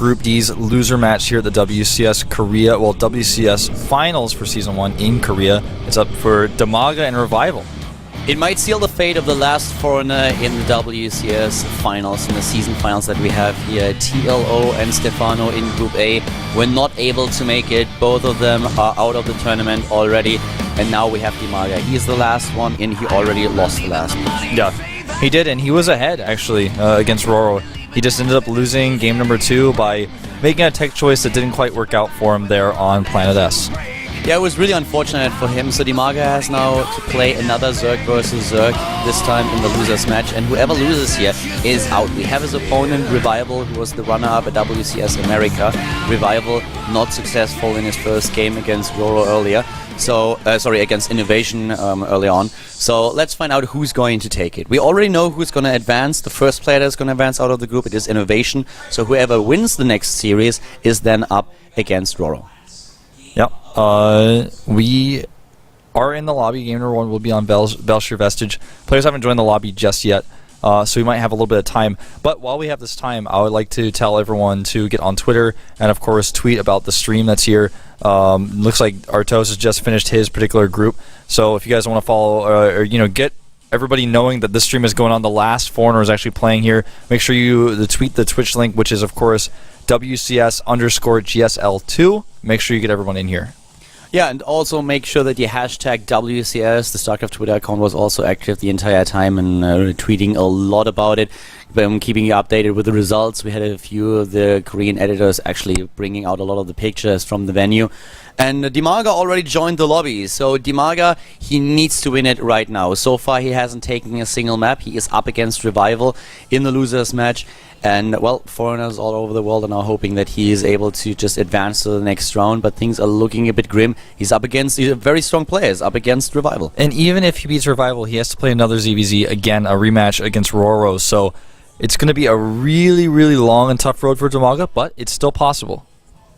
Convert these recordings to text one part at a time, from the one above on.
Group D's loser match here at the WCS Korea, well, WCS Finals for Season 1 in Korea. It's up for Dimaga and Revival. It might seal the fate of the last foreigner in the WCS Finals, in the season finals that we have here. TLO and Stefano in Group A were not able to make it. Both of them are out of the tournament already. And now we have Dimaga. He's the last one, and he already lost the last match. Yeah, he did, and he was ahead, actually, against Roro. He just ended up losing game number 2 by making a tech choice that didn't quite work out for him there on Planet S. Yeah, it was really unfortunate for him. So Dimaga has now to play another Zerg versus Zerg, this time in the losers match. And whoever loses here is out. We have his opponent, Revival, who was the runner-up at WCS America. Revival not successful in his first game against Roro earlier. So, against Innovation early on. So let's find out who's going to take it. We already know who's going to advance. The first player that's going to advance out of the group, it is Innovation. So whoever wins the next series is then up against Roro. Yep. We are in the lobby. Game number 1 will be on Belshire Vestige. Players haven't joined the lobby just yet, so we might have a little bit of time. But while we have this time, I would like to tell everyone to get on Twitter and, of course, tweet about the stream that's here. Looks like Artos has just finished his particular group. So if you guys want to follow, or get everybody knowing that this stream is going on, the last foreigner is actually playing here, make sure you tweet the Twitch link, which is, of course, WCS_GSL2. Make sure you get everyone in here. Yeah, and also make sure that you hashtag WCS. The Starcraft Twitter account was also active the entire time and tweeting a lot about it. I'm keeping you updated with the results. We had a few of the Korean editors actually bringing out a lot of the pictures from the venue. And Dimaga already joined the lobby. So Dimaga, he needs to win it right now. So far he hasn't taken a single map. He is up against Revival in the losers match. And, well, foreigners all over the world are now hoping that he is able to just advance to the next round, but things are looking a bit grim. He's up against very strong players, up against Revival. And even if he beats Revival, he has to play another ZVZ, again, a rematch against Roro. So it's going to be a really, really long and tough road for Dimaga, but it's still possible.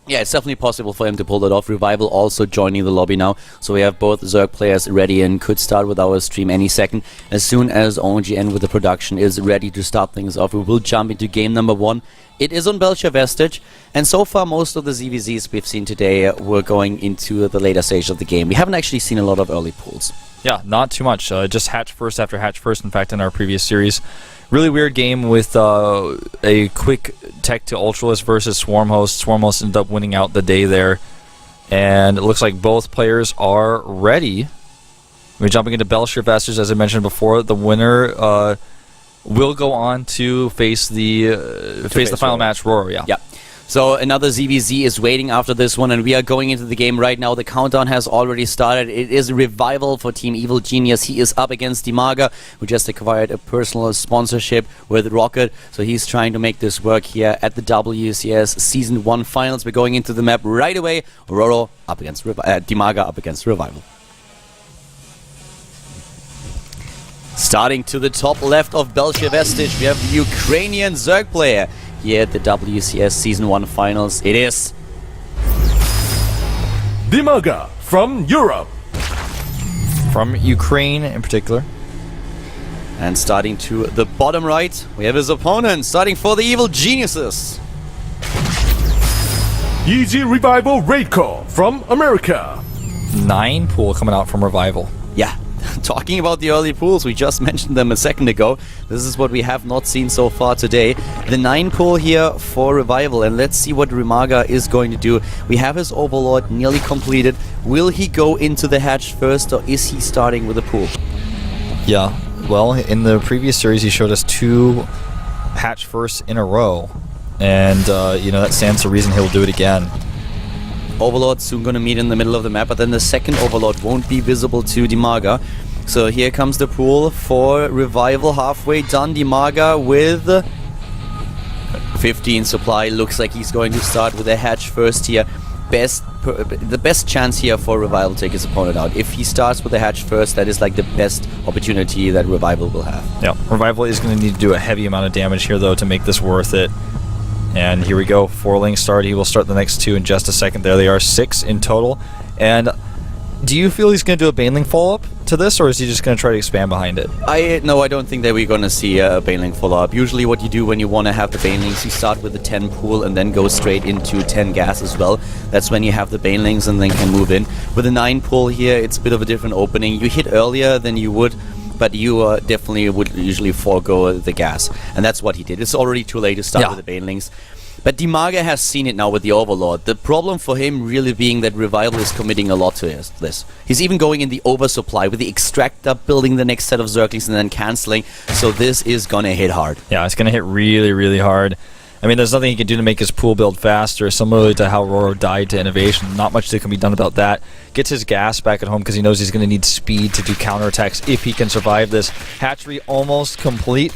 Yeah, it's definitely possible for him to pull that off. Revival also joining the lobby now, so we have both Zerg players ready and could start with our stream any second. As soon as ONGN with the production is ready to start things off, we will jump into game number 1. It is on Belshire Vestige, and so far most of the ZVZs we've seen today were going into the later stage of the game. We haven't actually seen a lot of early pools. Yeah, not too much. Just hatch first after hatch first, in fact, in our previous series. Really weird game with a quick tech to Ultralist versus Swarmhost. Swarmhost ended up winning out the day there. And it looks like both players are ready. We're jumping into Belshire Vestige, as I mentioned before. The winner will go on to face the final match, Roro. Yeah. So another ZVZ is waiting after this one, and we are going into the game right now. The countdown has already started. It is a Revival for Team Evil Genius. He is up against Dimaga, who just acquired a personal sponsorship with Rocket. So he's trying to make this work here at the WCS Season 1 Finals. We're going into the map right away. Roro up against Dimaga up against Revival. Starting to the top left of Belshire Vestige, we have the Ukrainian Zerg player here at the WCS Season 1 Finals. It is Dimaga from Europe. From Ukraine in particular. And starting to the bottom right, we have his opponent, starting for the Evil Geniuses. Easy Revival Raid Call from America. 9 pool coming out from Revival. Yeah. Talking about the early pools, we just mentioned them a second ago. This is what we have not seen so far today. The 9 pool here for Revival, and let's see what Dimaga is going to do. We have his Overlord nearly completed. Will he go into the hatch first, or is he starting with a pool? Yeah, well, in the previous series he showed us 2 hatch firsts in a row, and that stands to reason he'll do it again. Overlord soon going to meet in the middle of the map, but then the second Overlord won't be visible to Dimaga. So here comes the pool for Revival, halfway done. Dimaga with 15 supply. Looks like he's going to start with a hatch first here. The best chance here for Revival to take his opponent out. If he starts with a hatch first, that is like the best opportunity that Revival will have. Yeah, Revival is going to need to do a heavy amount of damage here, though, to make this worth it. And here we go, 4-link start. He will start the next 2 in just a second. There they are, 6 in total. And do you feel he's going to do a Baneling follow-up? to this, or is he just going to try to expand behind it? No, I don't think that we're going to see a Baneling follow-up. Usually what you do when you want to have the Banelings, you start with the 10 pool and then go straight into 10 gas as well. That's when you have the Banelings and then can move in. With the 9 pool here, it's a bit of a different opening. You hit earlier than you would, but you definitely would usually forego the gas. And that's what he did. It's already too late to start with the Banelings. But Dimaga has seen it now with the Overlord. The problem for him really being that Revival is committing a lot to this. He's even going in the oversupply with the Extractor, building the next set of Zerglings and then cancelling. So this is gonna hit hard. Yeah, it's gonna hit really, really hard. I mean, there's nothing he can do to make his pool build faster, similarly to how Roro died to Innovation. Not much that can be done about that. Gets his gas back at home because he knows he's going to need speed to do counterattacks if he can survive this. Hatchery almost complete,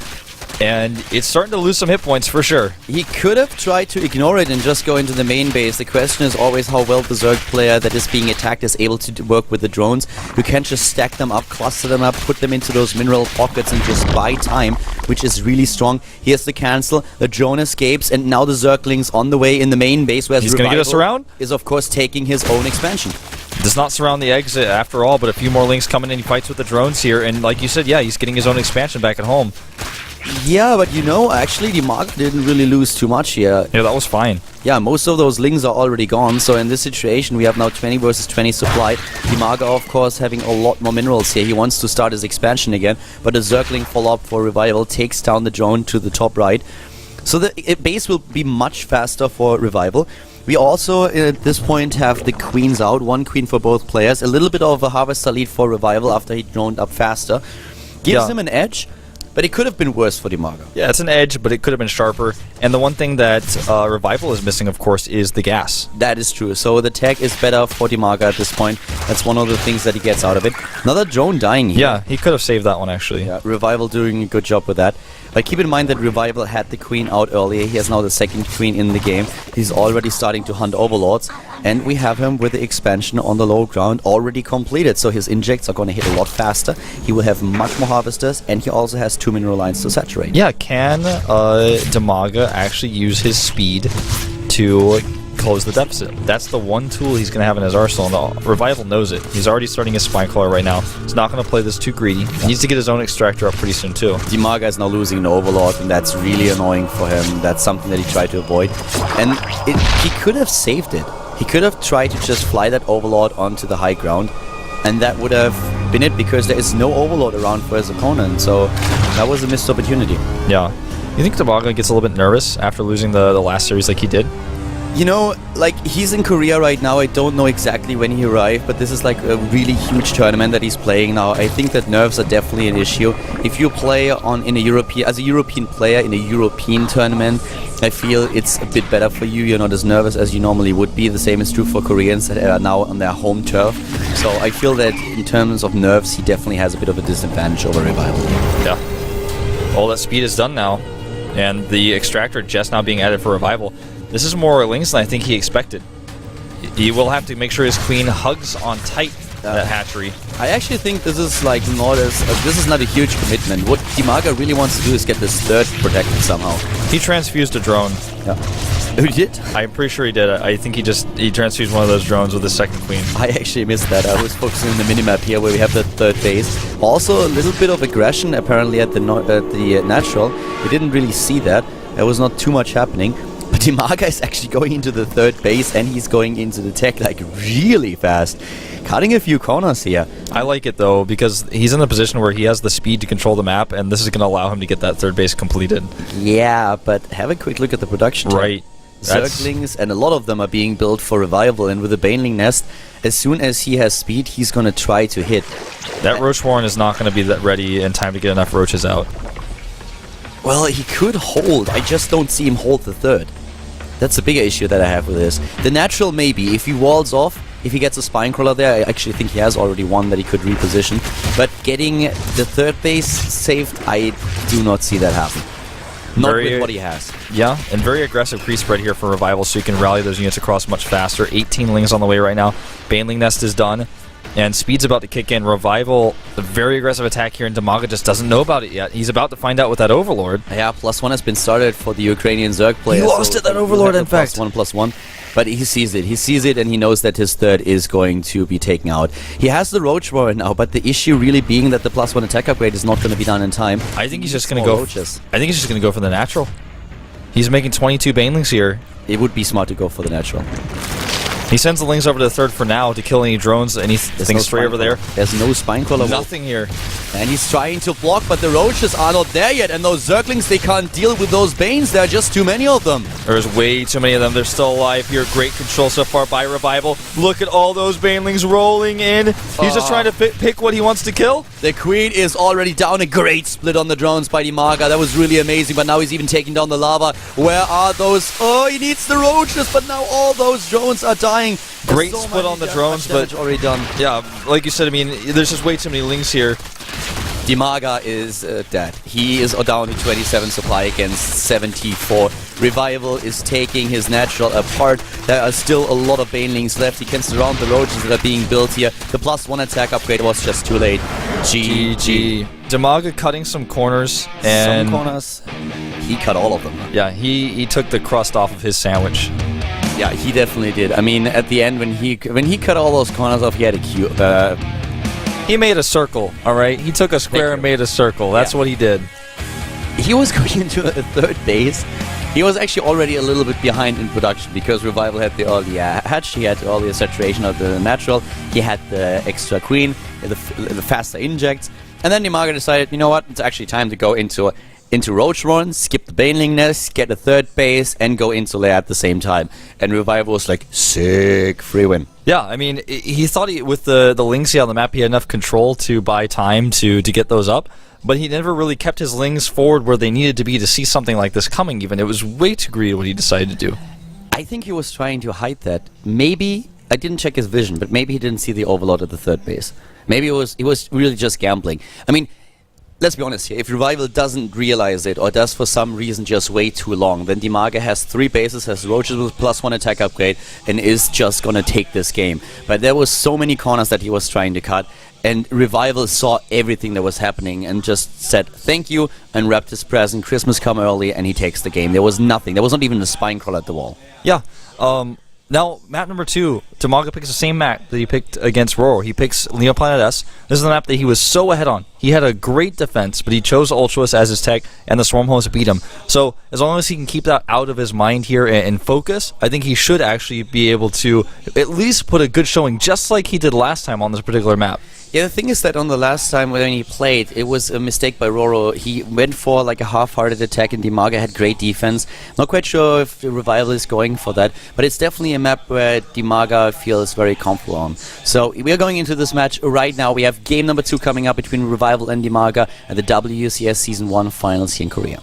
and it's starting to lose some hit points for sure. He could have tried to ignore it and just go into the main base. The question is always how well the Zerg player that is being attacked is able to work with the drones. You can't just stack them up, cluster them up, put them into those mineral pockets and just buy time, which is really strong. Here's the cancel, the drone escapes, and now the Zerglings on the way in the main base, whereas he's going to get us around? Is of course taking his own expansion. Does not surround the exit after all, but a few more links coming in. He fights with the drones here, and like you said, yeah, he's getting his own expansion back at home. Yeah, but you know, actually Dimaga didn't really lose too much here. Yeah, that was fine. Yeah, most of those links are already gone, so in this situation we have now 20 versus 20 supply. Dimaga, of course, having a lot more minerals here. He wants to start his expansion again, but a Zergling follow-up for Revival takes down the drone to the top right. So the base will be much faster for Revival. We also, at this point, have the queens out. 1 queen for both players. A little bit of a harvester lead for Revival after he droned up faster. Gives him an edge. But it could have been worse for Dimaga. Yeah, it's an edge, but it could have been sharper. And the one thing that Revival is missing, of course, is the gas. That is true. So the tech is better for Dimaga at this point. That's one of the things that he gets out of it. Another drone dying here. Yeah, he could have saved that one, actually. Yeah, Revival doing a good job with that. But keep in mind that Revival had the queen out earlier. He has now the 2nd queen in the game. He's already starting to hunt overlords. And we have him with the expansion on the low ground already completed. So his injects are going to hit a lot faster. He will have much more harvesters. And he also has 2 mineral lines to saturate. Yeah, can Dimaga actually use his speed to close the deficit? That's the one tool he's going to have in his arsenal, and the Revival knows it. He's already starting his Spinecrawler right now. He's not going to play this too greedy. He needs to get his own Extractor up pretty soon, too. Dimaga is now losing an Overlord, and that's really annoying for him. That's something that he tried to avoid. And he could have saved it. He could have tried to just fly that Overlord onto the high ground, and that would have been it, because there is no Overlord around for his opponent. So that was a missed opportunity. Yeah. You think Dimaga gets a little bit nervous after losing the last series like he did? You know, like, he's in Korea right now. I don't know exactly when he arrived, but this is like a really huge tournament that he's playing now. I think that nerves are definitely an issue. If you play in a European, as a European player in a European tournament, I feel it's a bit better for you. You're not as nervous as you normally would be. The same is true for Koreans that are now on their home turf. So I feel that in terms of nerves, he definitely has a bit of a disadvantage over Revival. Yeah. All that speed is done now, and the Extractor just now being added for Revival. This is more links than I think he expected. He will have to make sure his queen hugs on tight that hatchery. I actually think this is like not as this is not a huge commitment. What Dimaga really wants to do is get this 3rd protected somehow. He transfused a drone. Yeah. Who did? I'm pretty sure he did. I think he transfused one of those drones with his 2nd queen. I actually missed that. I was focusing on the minimap here where we have the 3rd base. Also a little bit of aggression apparently at the natural. We didn't really see that. There was not too much happening. But Dimaga is actually going into the 3rd base, and he's going into the tech like really fast. Cutting a few corners here. I like it though, because he's in a position where he has the speed to control the map, and this is going to allow him to get that 3rd base completed. Yeah, but have a quick look at the production. Right. Zerglings, and a lot of them are being built for Revival, and with the Baneling Nest, as soon as he has speed, he's going to try to hit. That Roach Warren is not going to be that ready in time to get enough roaches out. Well, he could hold. I just don't see him hold the 3rd. That's the bigger issue that I have with this. The natural, maybe. If he walls off, if he gets a Spinecrawler there, I actually think he has already one that he could reposition. But getting the 3rd base saved, I do not see that happen. Not with what he has. Yeah, and very aggressive crease spread here for Revival, so you can rally those units across much faster. 18 lings on the way right now. Baneling Nest is done. And speed's about to kick in. Revival, a very aggressive attack here, and Dimaga just doesn't know about it yet. He's about to find out with that Overlord. Yeah, +1 has been started for the Ukrainian Zerg player. He lost it, that Overlord, in fact. +1/+1. But he sees it. He sees it, and he knows that his third is going to be taken out. He has the Roach Roar now, but the issue really being that the +1 attack upgrade is not going to be done in time. I think he's just going More to go. roaches. I think he's just going to go for the natural. He's making 22 banelings here. It would be smart to go for the natural. He sends the lings over to the third for now to kill any drones, anything stray over there. There's no Spinecrawler. Nothing here. And he's trying to block, but the roaches are not there yet. And those Zerglings, they can't deal with those Banes. There are just too many of them. There's way too many of them. They're still alive here. Great control so far by Revival. Look at all those banelings rolling in. He's just trying to pick what he wants to kill. The Queen is already down. A great split on the drones by Dimaga. That was really amazing. But now he's even taking down the lava. Where are those? Oh, he needs the roaches. But now all those drones are dying. Great split on the drones, but already done. Yeah, like you said, I mean, there's just way too many lings here. Dimaga is dead. He is down to 27 supply against 74. Revival is taking his natural apart. There are still a lot of banelings left. He can surround the roaches that are being built here. The +1 attack upgrade was just too late. GG. Dimaga cutting some corners, and some corners. He cut all of them. yeah, he took the crust off of his sandwich. Yeah, he definitely did. I mean, at the end, when he cut all those corners off, he had a cute. He made a circle, all right? He took a square and made a circle. That's what he did. He was going into a third base. He was actually already a little bit behind in production because Revival had the early hatch, he had the earlier saturation of the natural, he had the extra queen, the faster injects, and then Dimaga decided, you know what, it's actually time to go into Roach Run, skip the Baneling Nest, get a third base, and go into lair at the same time. And Revival was like, sick, free win. Yeah, I mean, he thought with the lings on the map, he had enough control to buy time to get those up, but he never really kept his lings forward where they needed to be to see something like this coming even. It was way too greedy what he decided to do. I think he was trying to hide that. Maybe, I didn't check his vision, but maybe he didn't see the overload at the third base. Maybe he was really just gambling. I mean, let's be honest here, if Revival doesn't realize it, or does for some reason just wait too long, then Dimaga has 3 bases, has roaches with +1 attack upgrade, and is just gonna take this game. But there was so many corners that he was trying to cut, and Revival saw everything that was happening and just said thank you, and wrapped his present, Christmas come early, and he takes the game. There was nothing, there was not even a Spinecrawler at the wall. Yeah, now, map number 2, Dimaga picks the same map that he picked against Roro. He picks Neoplanet S. This is the map that he was so ahead on. He had a great defense, but he chose Ultruist as his tech, and the Swarm Host beat him. So, as long as he can keep that out of his mind here and focus, I think he should actually be able to at least put a good showing, just like he did last time on this particular map. Yeah, the thing is that on the last time when he played, it was a mistake by Roro. He went for like a half-hearted attack, and Dimaga had great defense. Not quite sure if the Revival is going for that, but it's definitely a map where Dimaga feels very comfortable on. So we are going into this match right now. We have game number 2 coming up between Revival and Dimaga at the WCS Season 1 finals here in Korea.